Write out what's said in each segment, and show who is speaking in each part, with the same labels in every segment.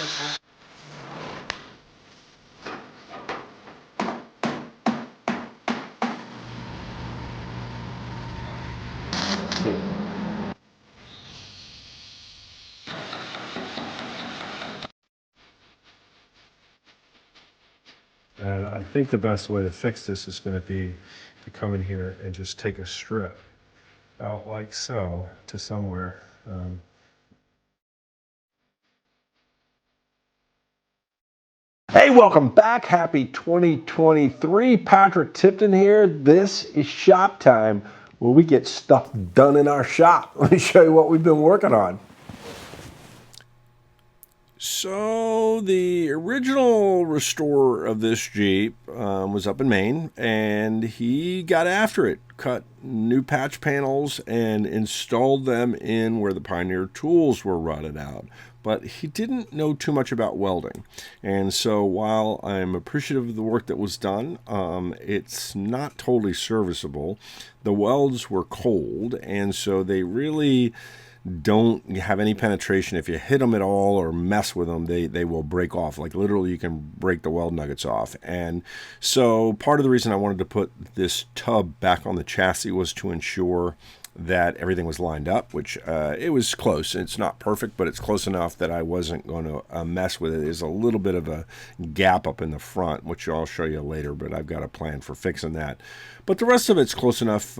Speaker 1: And I think the best way to fix this is going to be to come in here and just take a strip out like so to somewhere. Hey, welcome back. Happy 2023. Patrick Tipton here. This is Shop Time, where we get stuff done in our shop. Let me show you what we've been working on.
Speaker 2: So the original restorer of this Jeep was up in Maine, and he got after it, cut new patch panels and installed them in where the Pioneer tools were rotted out. But he didn't know too much about welding. And so while I'm appreciative of the work that was done, it's not totally serviceable. The welds were cold, and so they really don't have any penetration. If you hit them at all or mess with them, they will break off. Like literally you can break the weld nuggets off. And so part of the reason I wanted to put this tub back on the chassis was to ensure that everything was lined up, which it was close. It's not perfect, but it's close enough that I wasn't going to mess with it. There's a little bit of a gap up in the front, which I'll show you later, but I've got a plan for fixing that. But the rest of it's close enough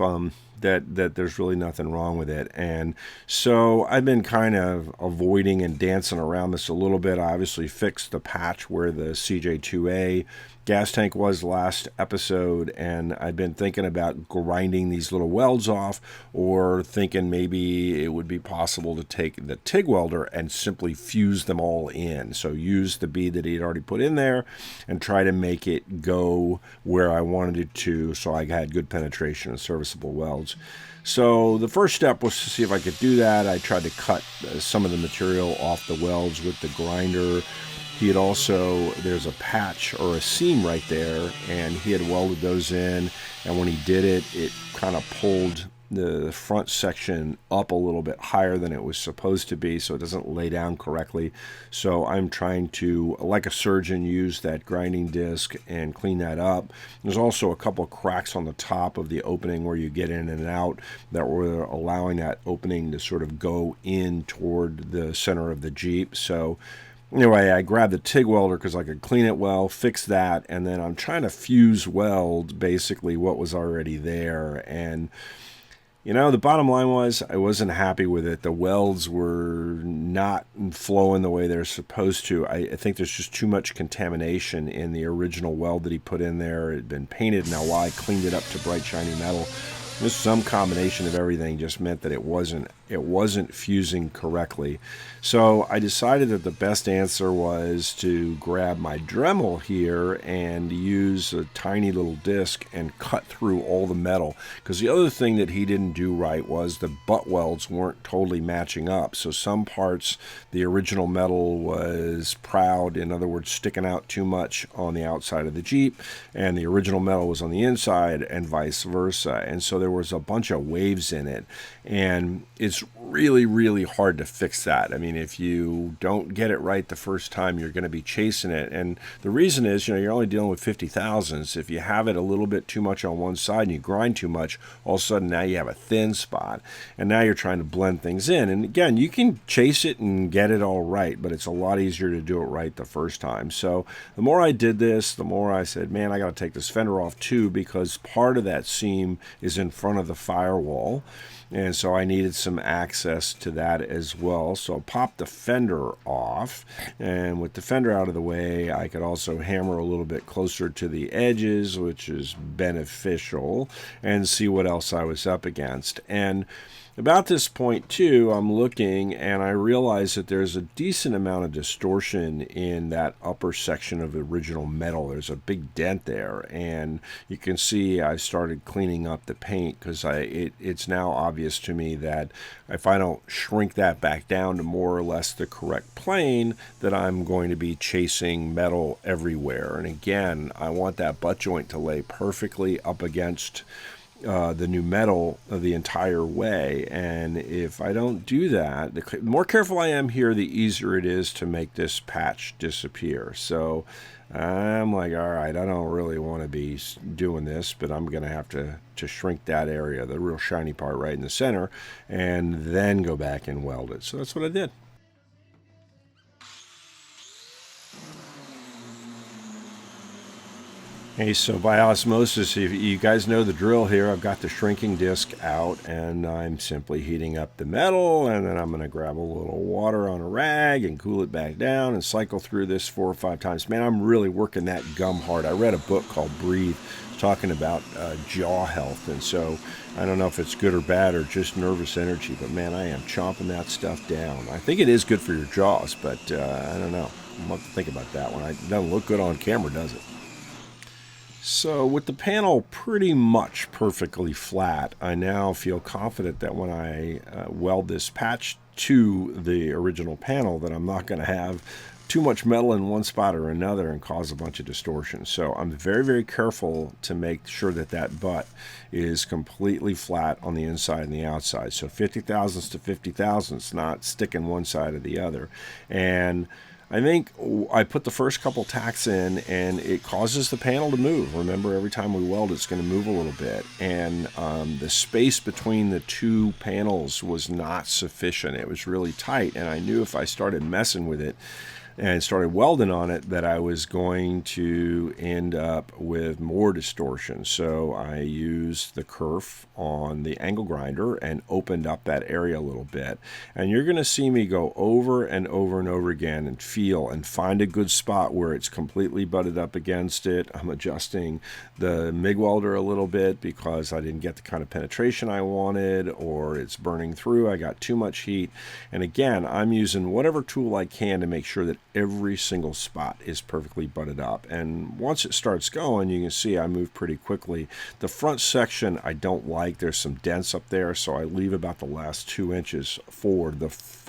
Speaker 2: that there's really nothing wrong with it. And so I've been kind of avoiding and dancing around this a little bit. I obviously fixed the patch where the CJ2A gas tank was last episode, and I've been thinking about grinding these little welds off, or thinking maybe it would be possible to take the TIG welder and simply fuse them all in. So use the bead that he had already put in there and try to make it go where I wanted it to, so I had good penetration and serviceable welds. So the first step was to see if I could do that. I tried to cut some of the material off the welds with the grinder. He had also, there's a patch or a seam right there, and he had welded those in, and when he did it, it kind of pulled the front section up a little bit higher than it was supposed to be, so it doesn't lay down correctly. So I'm trying to, like a surgeon, use that grinding disc and clean that up. There's also a couple of cracks on the top of the opening where you get in and out that were allowing that opening to sort of go in toward the center of the Jeep. So anyway, I grabbed the TIG welder because I could clean it well, fix that, and then I'm trying to fuse weld basically what was already there. And you know, the bottom line was I wasn't happy with it. The welds were not flowing the way they're supposed to. I think there's just too much contamination in the original weld that he put in there. It had been painted. Now, while I cleaned it up to bright, shiny metal, just some combination of everything just meant that it wasn't fusing correctly. So I decided that the best answer was to grab my Dremel here and use a tiny little disc and cut through all the metal. Because the other thing that he didn't do right was the butt welds weren't totally matching up. So some parts, the original metal was proud, in other words, sticking out too much on the outside of the Jeep, and the original metal was on the inside, and vice versa. And so there was a bunch of waves in it, and it's really, really hard to fix that. I mean, if you don't get it right the first time, you're going to be chasing it. And the reason is, you know, you're only dealing with 50,000s. If you have it a little bit too much on one side and you grind too much, all of a sudden now you have a thin spot, and now you're trying to blend things in. And again, you can chase it and get it all right, but it's a lot easier to do it right the first time. So the more I did this, the more I said, man, I got to take this fender off too, because part of that seam is in front of the firewall. And so I needed some access to that as well. So I popped the fender off, and with the fender out of the way, I could also hammer a little bit closer to the edges, which is beneficial, and see what else I was up against. And about this point too, I'm looking and I realize that there's a decent amount of distortion in that upper section of the original metal. There's a big dent there, and you can see I started cleaning up the paint because it's now obvious to me that if I don't shrink that back down to more or less the correct plane, that I'm going to be chasing metal everywhere. And again, I want that butt joint to lay perfectly up against the new metal the entire way. And if I don't do that, the more careful I am here, the easier it is to make this patch disappear. So I'm like, all right, I don't really want to be doing this, but I'm going to have to shrink that area, the real shiny part right in the center, and then go back and weld it. So that's what I did. Hey, so by osmosis, if you guys know the drill here, I've got the shrinking disc out and I'm simply heating up the metal, and then I'm going to grab a little water on a rag and cool it back down and cycle through this 4 or 5 times. Man, I'm really working that gum hard. I read a book called Breathe talking about jaw health, and so I don't know if it's good or bad or just nervous energy, but man, I am chomping that stuff down. I think it is good for your jaws, but I don't know. I'll have to think about that one. It doesn't look good on camera, does it? So with the panel pretty much perfectly flat, I now feel confident that when I weld this patch to the original panel that I'm not going to have too much metal in one spot or another and cause a bunch of distortions. So I'm very, very careful to make sure that that butt is completely flat on the inside and the outside. So 50 thousandths to 50 thousandths, not sticking one side or the other. And I think I put the first couple tacks in and it causes the panel to move. Remember, every time we weld, it's going to move a little bit. And the space between the two panels was not sufficient. It was really tight. And I knew if I started messing with it and started welding on it that I was going to end up with more distortion. So I used the kerf on the angle grinder and opened up that area a little bit. And you're going to see me go over and over and over again and feel and find a good spot where it's completely butted up against it. I'm adjusting the MIG welder a little bit because I didn't get the kind of penetration I wanted, or it's burning through. I got too much heat. And again, I'm using whatever tool I can to make sure that every single spot is perfectly butted up. And once it starts going, you can see I move pretty quickly. The front section I don't like. There's some dents up there, so I leave about the last 2 inches forward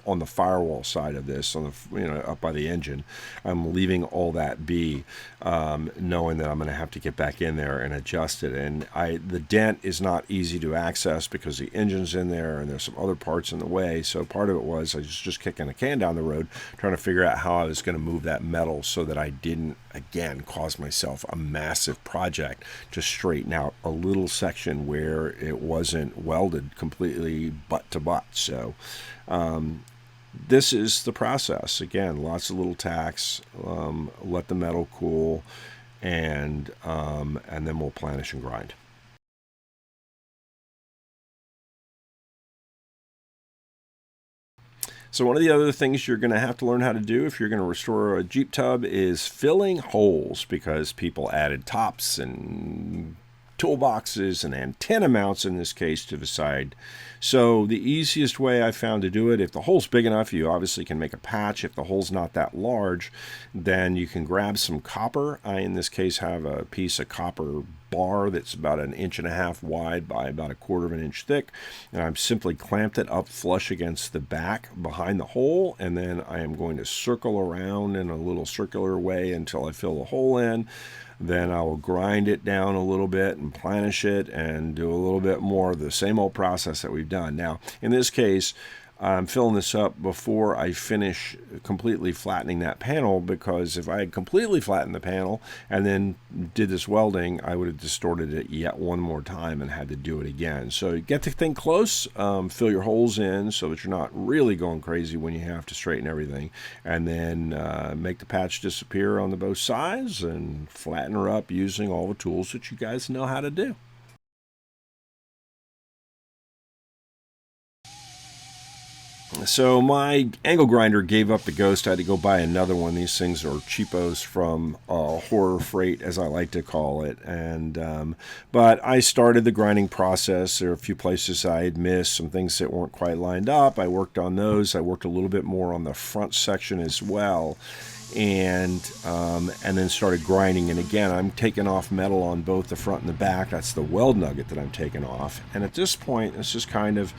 Speaker 2: on the firewall side of this, on the up by the engine. I'm leaving all that be, knowing that I'm going to have to get back in there and adjust it. And the dent is not easy to access because the engine's in there and there's some other parts in the way. So part of it was I was just kicking a can down the road, trying to figure out how I was going to move that metal so that I didn't, again, cause myself a massive project to straighten out a little section where it wasn't welded completely butt to butt. So this is the process. Again, lots of little tacks, let the metal cool, and then we'll planish and grind. So one of the other things you're going to have to learn how to do if you're going to restore a Jeep tub is filling holes, because people added tops and toolboxes and antenna mounts in this case to the side. So the easiest way I found to do it, if the hole's big enough, you obviously can make a patch. If the hole's not that large, then you can grab some copper. I, in this case, have a piece of copper bar that's about 1.5 inches wide by about 1/4 inch thick, and I've simply clamped it up flush against the back behind the hole, and then I am going to circle around in a little circular way until I fill the hole in. Then I will grind it down a little bit and planish it and do a little bit more of the same old process that we've done. Now, in this case, I'm filling this up before I finish completely flattening that panel, because if I had completely flattened the panel and then did this welding, I would have distorted it yet one more time and had to do it again. So get the thing close, fill your holes in so that you're not really going crazy when you have to straighten everything, and then make the patch disappear on the both sides and flatten her up using all the tools that you guys know how to do. So my angle grinder gave up the ghost. I had to go buy another one. These things are cheapos from Horror Freight, as I like to call it. And but I started the grinding process. There are a few places I had missed, some things that weren't quite lined up. I worked on those. I worked a little bit more on the front section as well. And then started grinding. And again, I'm taking off metal on both the front and the back. That's the weld nugget that I'm taking off. And at this point, it's just kind of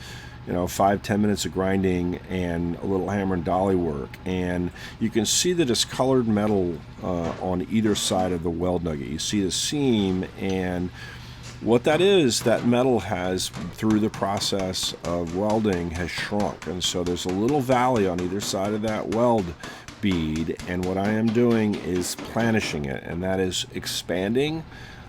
Speaker 2: 5-10 minutes of grinding and a little hammer and dolly work, and you can see the discolored metal on either side of the weld nugget. You see the seam, and What that is, that metal has, through the process of welding, has shrunk. And so there's a little valley on either side of that weld bead. And what I am doing is planishing it, and that is expanding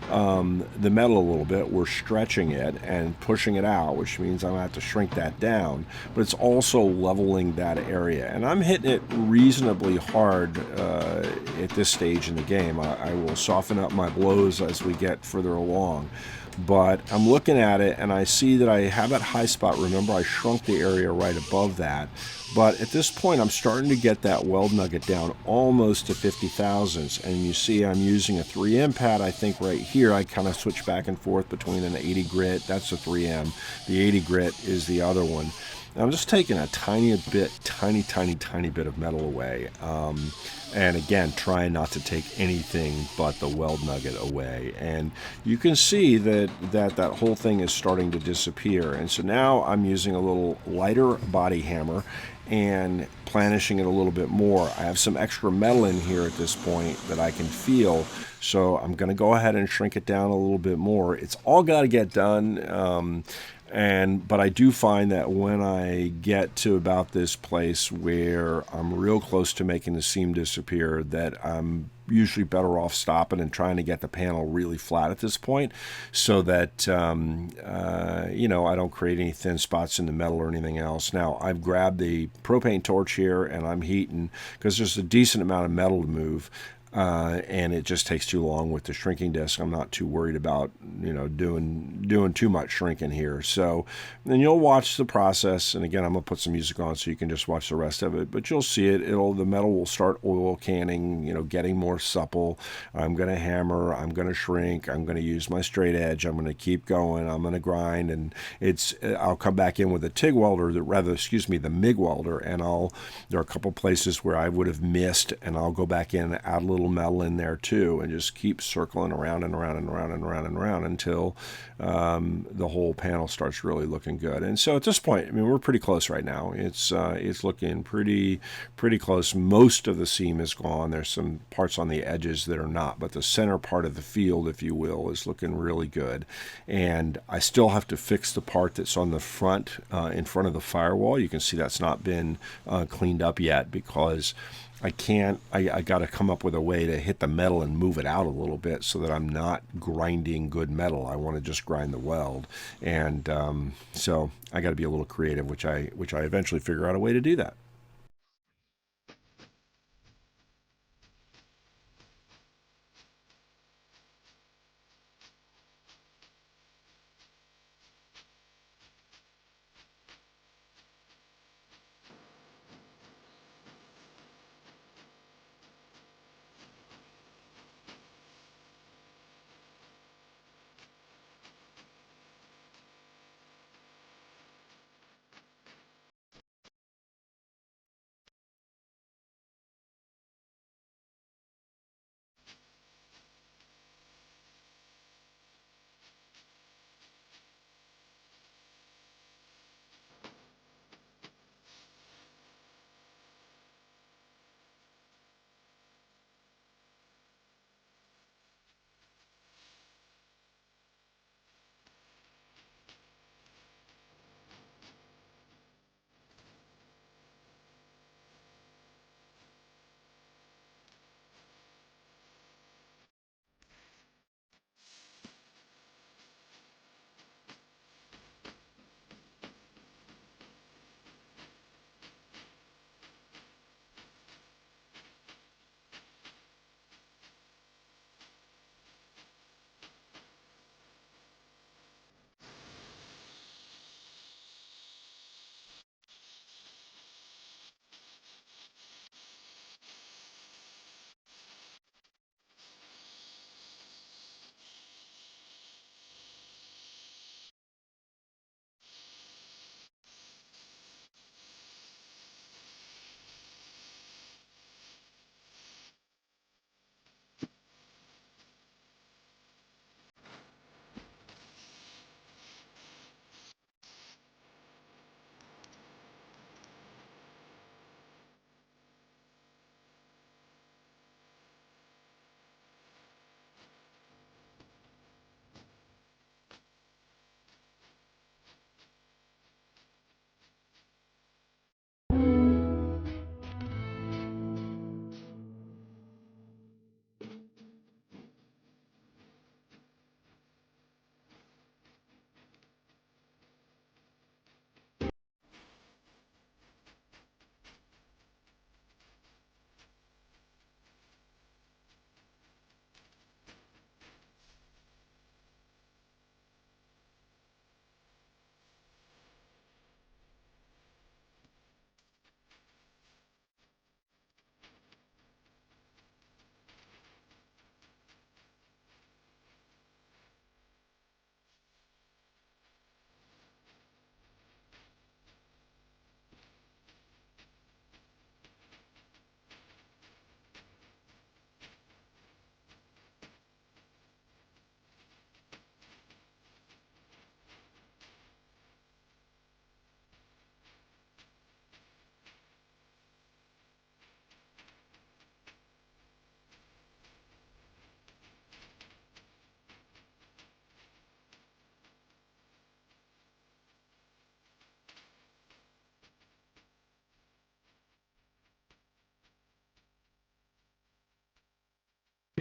Speaker 2: the metal a little bit. We're stretching it and pushing it out, which means I'm going to have to shrink that down. But it's also leveling that area. And I'm hitting it reasonably hard at this stage in the game. I will soften up my blows as we get further along. But I'm looking at it and I see that I have that high spot. Remember, I shrunk the area right above that. But at this point, I'm starting to get that weld nugget down almost to 50 thousandths. And you see I'm using a 3M pad, I think, right here. I kind of switch back and forth between an 80 grit. That's a 3M. The 80 grit is the other one. And I'm just taking a tiny bit of metal away. And again, trying not to take anything but the weld nugget away. And you can see that whole thing is starting to disappear. And so now I'm using a little lighter body hammer and planishing it a little bit more. I have some extra metal in here at this point that I can feel. So I'm going to go ahead and shrink it down a little bit more. It's all got to get done. But I do find that when I get to about this place where I'm real close to making the seam disappear, that I'm usually better off stopping and trying to get the panel really flat at this point, so that I don't create any thin spots in the metal or anything else. Now I've grabbed the propane torch here and I'm heating because there's a decent amount of metal to move. And it just takes too long with the shrinking disc. I'm not too worried about doing too much shrinking here. So then you'll watch the process, and again I'm gonna put some music on so you can just watch the rest of it. But you'll see it. The metal will start oil canning, getting more supple. I'm gonna hammer. I'm gonna shrink. I'm gonna use my straight edge. I'm gonna keep going. I'm gonna grind, and I'll come back in with a TIG welder, the MIG welder, and there are a couple places where I would have missed, and I'll go back in and add a little metal in there too, and just keep circling around and around and around and around and around until the whole panel starts really looking good. And so at this point, I mean, we're pretty close right now. It's looking pretty close. Most of the seam is gone. There's some parts on the edges that are not, but the center part of the field, if you will, is looking really good. And I still have to fix the part that's on the front, in front of the firewall. You can see that's not been cleaned up yet because I got to come up with a way to hit the metal and move it out a little bit so that I'm not grinding good metal. I want to just grind the weld. And so I got to be a little creative, which I eventually figure out a way to do that.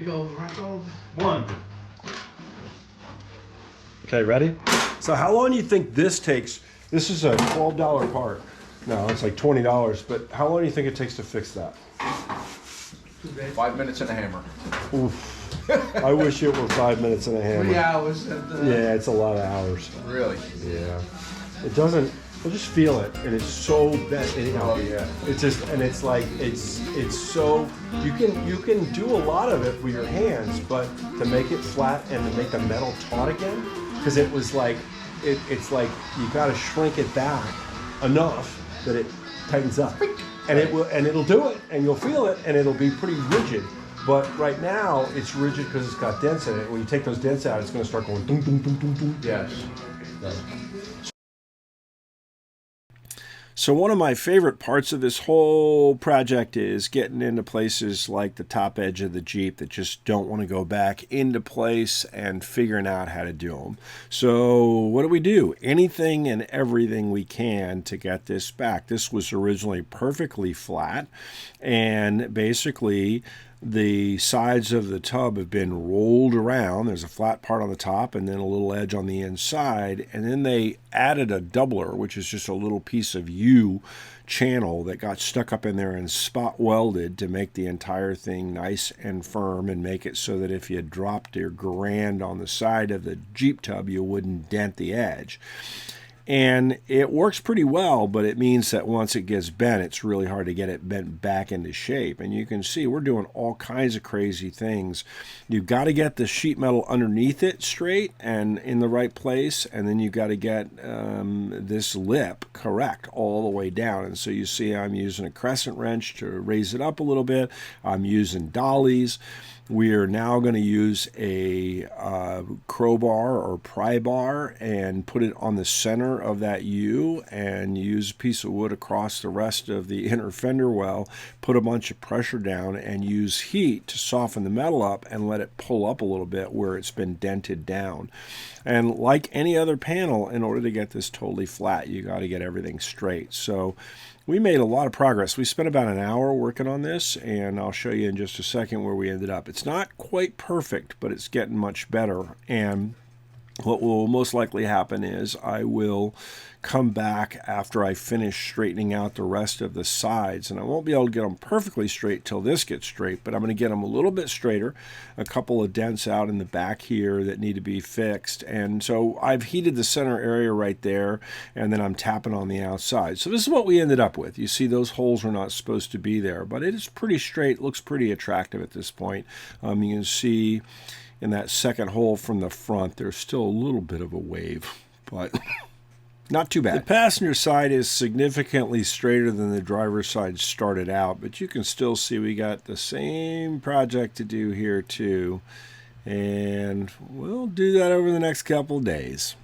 Speaker 1: Go, Rocco. One. Okay, ready? So how long do you think this takes? This is a $12 part. No, it's like $20, but how long do you think it takes to fix that?
Speaker 3: 5 minutes and a hammer.
Speaker 1: Oof. I wish it were 5 minutes and a hammer.
Speaker 3: 3 hours.
Speaker 1: Yeah, it's a lot of hours.
Speaker 3: Really?
Speaker 1: Yeah. It doesn't, I just feel it, and it's so bent.
Speaker 3: Oh yeah.
Speaker 1: It's just, and it's like, it's so, you can do a lot of it with your hands, but to make it flat and to make the metal taut again, because it was like, it's like you got to shrink it back enough that it tightens up, and it'll do it, and you'll feel it, and it'll be pretty rigid. But right now it's rigid because it's got dents in it. When you take those dents out, it's going to start going dum dum dum dum dum.
Speaker 3: Yes.
Speaker 2: So one of my favorite parts of this whole project is getting into places like the top edge of the Jeep that just don't want to go back into place and figuring out how to do them. So what do? Anything and everything we can to get this back. This was originally perfectly flat, and basically the sides of the tub have been rolled around. There's a flat part on the top and then a little edge on the inside. And then they added a doubler, which is just a little piece of U channel that got stuck up in there and spot welded to make the entire thing nice and firm and make it so that if you dropped your Garand on the side of the Jeep tub, you wouldn't dent the edge. And it works pretty well, but it means that once it gets bent, it's really hard to get it bent back into shape. And you can see we're doing all kinds of crazy things. You've got to get the sheet metal underneath it straight and in the right place, and then you've got to get this lip correct all the way down. And so you see I'm using a crescent wrench to raise it up a little bit. I'm using dollies. We are now going to use a crowbar or pry bar and put it on the center of that U and use a piece of wood across the rest of the inner fender well, put a bunch of pressure down and use heat to soften the metal up and let it pull up a little bit where it's been dented down. And like any other panel, in order to get this totally flat, you got to get everything straight. So we made a lot of progress. We spent about an hour working on this, and I'll show you in just a second where we ended up. It's not quite perfect, but it's getting much better. And what will most likely happen is I will come back after I finish straightening out the rest of the sides, and I won't be able to get them perfectly straight till this gets straight, but I'm going to get them a little bit straighter, a couple of dents out in the back here that need to be fixed. And so I've heated the center area right there, and then I'm tapping on the outside. So this is what we ended up with. You see those holes are not supposed to be there, but it is pretty straight, looks pretty attractive at this point. You can see in that second hole from the front, there's still a little bit of a wave, but not too bad. The passenger side is significantly straighter than the driver's side started out, but you can still see we got the same project to do here too, and we'll do that over the next couple of days.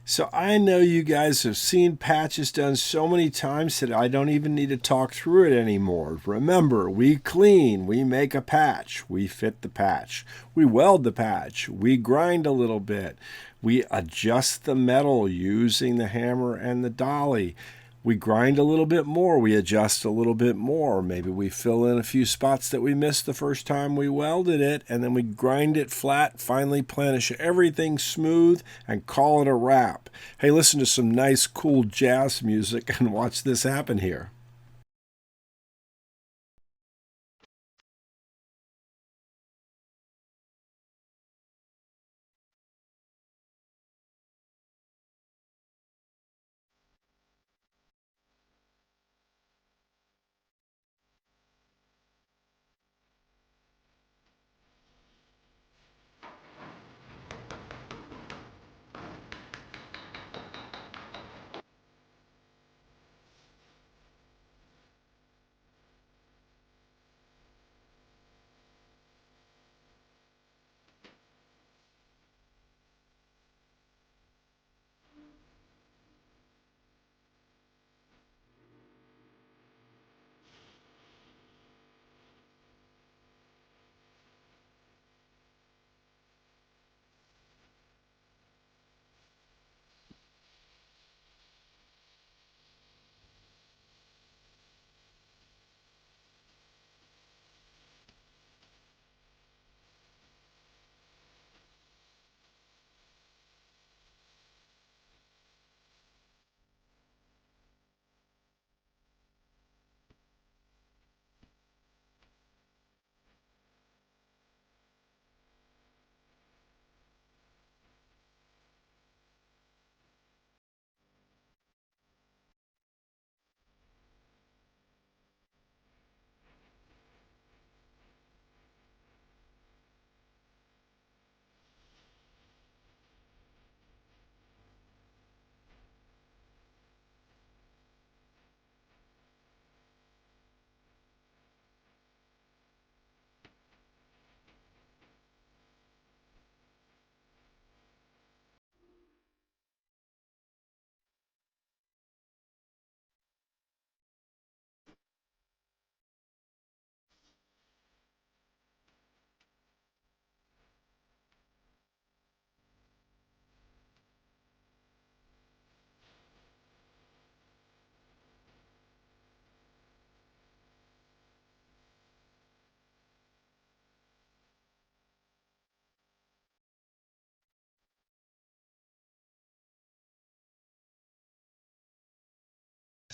Speaker 2: So I know you guys have seen patches done so many times that I don't even need to talk through it anymore. Remember, we clean, we make a patch, we fit the patch, we weld the patch, we grind a little bit, we adjust the metal using the hammer and the dolly. We grind a little bit more, we adjust a little bit more. Maybe we fill in a few spots that we missed the first time we welded it, and then we grind it flat, finally planish everything smooth, and call it a wrap. Hey, listen to some nice, cool jazz music and watch this happen here.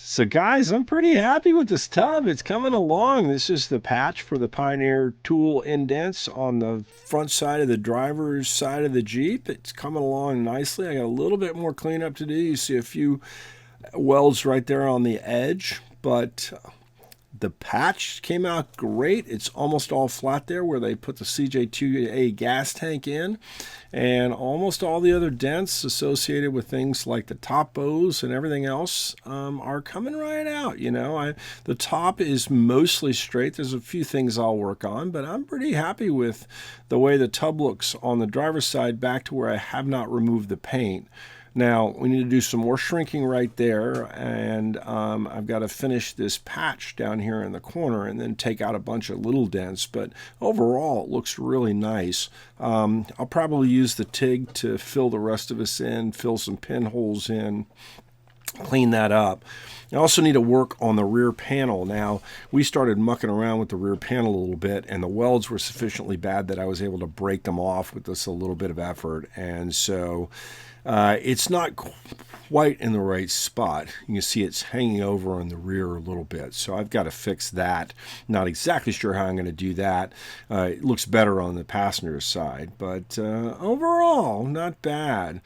Speaker 2: So guys, I'm pretty happy with this tub. It's coming along. This is the patch for the Pioneer tool indents on the front side of the driver's side of the Jeep. It's coming along nicely. I got a little bit more cleanup to do. You see a few welds right there on the edge, but the patch came out great. It's almost all flat there where they put the CJ2A gas tank in, and almost all the other dents associated with things like the top bows and everything else are coming right out. You know, the top is mostly straight. There's a few things I'll work on, but I'm pretty happy with the way the tub looks on the driver's side back to where I have not removed the paint. Now, we need to do some more shrinking right there, and I've got to finish this patch down here in the corner and then take out a bunch of little dents, but overall it looks really nice. I'll probably use the TIG to fill the rest of this in, fill some pinholes in, clean that up. I also need to work on the rear panel. Now, we started mucking around with the rear panel a little bit, and the welds were sufficiently bad that I was able to break them off with just a little bit of effort, and so it's not quite in the right spot. You can see it's hanging over on the rear a little bit, so I've got to fix that. Not exactly sure how I'm going to do that. It looks better on the passenger side, but overall, not bad.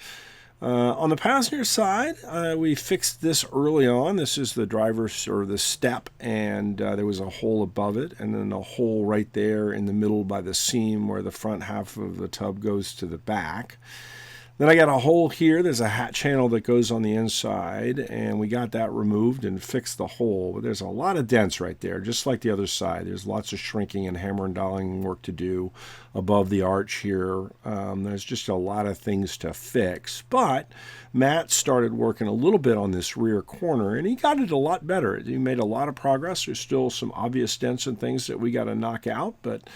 Speaker 2: On the passenger side, we fixed this early on. This is the driver's, or the step, and there was a hole above it, and then a hole right there in the middle by the seam where the front half of the tub goes to the back. Then I got a hole here. There's a hat channel that goes on the inside, and we got that removed and fixed the hole. But there's a lot of dents right there, just like the other side. There's lots of shrinking and hammer and dialing work to do above the arch here. There's just a lot of things to fix. But Matt started working a little bit on this rear corner, and he got it a lot better. He made a lot of progress. There's still some obvious dents and things that we got to knock out, but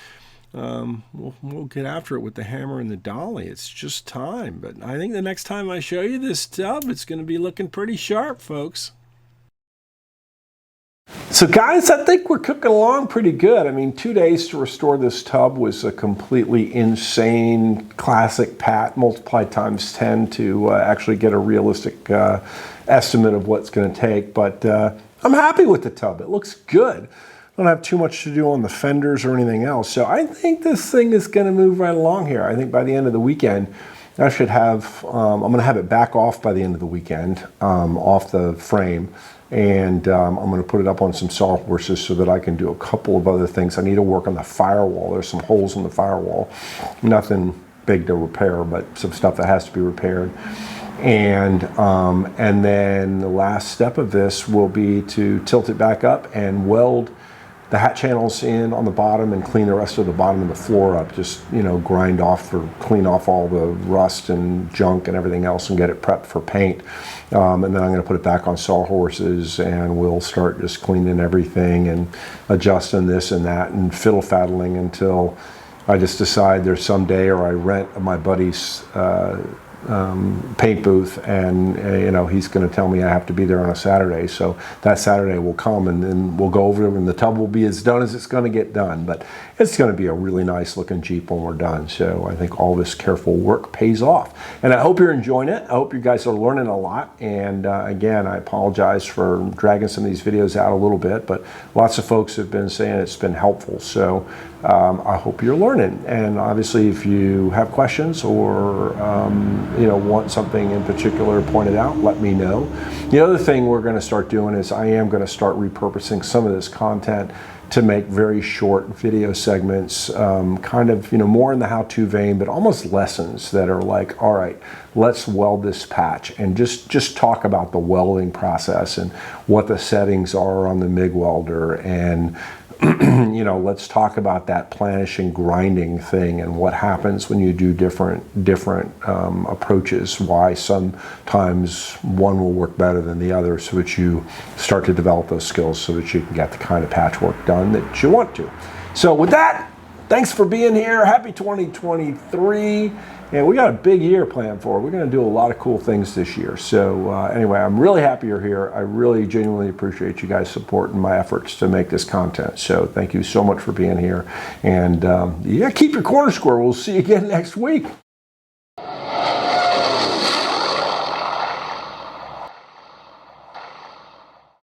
Speaker 2: we'll get after it with the hammer and the dolly. It's just time. But I think the next time I show you this tub, it's going to be looking pretty sharp, folks.
Speaker 1: So guys, I think we're cooking along pretty good. I mean, 2 days to restore this tub was a completely insane classic pat, multiplied times 10 to actually get a realistic estimate of what's going to take. But I'm happy with the tub. It looks good. Don't have too much to do on the fenders or anything else. So I think this thing is going to move right along here. I think by the end of the weekend, I should have, I'm going to have it back off by the end of the weekend, off the frame. And I'm going to put it up on some sawhorses so that I can do a couple of other things. I need to work on the firewall. There's some holes in the firewall. Nothing big to repair, but some stuff that has to be repaired. And then the last step of this will be to tilt it back up and weld the hat channels in on the bottom and clean the rest of the bottom of the floor up. Just, you know, grind off or clean off all the rust and junk and everything else and get it prepped for paint. And then I'm going to put it back on sawhorses, and we'll start just cleaning everything and adjusting this and that and fiddle-faddling until I just decide there's some day, or I rent my buddy's paint booth, and you know, he's going to tell me I have to be there on a Saturday. So that Saturday will come, and then we'll go over it, and the tub will be as done as it's going to get done. But it's going to be a really nice looking Jeep when we're done. So I think all this careful work pays off, and I hope you're enjoying it. I hope you guys are learning a lot. And again, I apologize for dragging some of these videos out a little bit, but lots of folks have been saying it's been helpful. So I hope you're learning. And obviously, if you have questions or you know, want something in particular pointed out, let me know. The other thing we're going to start doing is I am going to start repurposing some of this content to make very short video segments, kind of, you know, more in the how-to vein, but almost lessons that are like, all right, let's weld this patch, and just talk about the welding process and what the settings are on the MIG welder, and you know, let's talk about that planish and grinding thing and what happens when you do different approaches, why sometimes one will work better than the other, so that you start to develop those skills so that you can get the kind of patchwork done that you want to. So with that, thanks for being here. Happy 2023. And we got a big year planned for. We're going to do a lot of cool things this year. So anyway, I'm really happy you're here. I really genuinely appreciate you guys supporting my efforts to make this content. So thank you so much for being here. And yeah, keep your corner square. We'll see you again next week.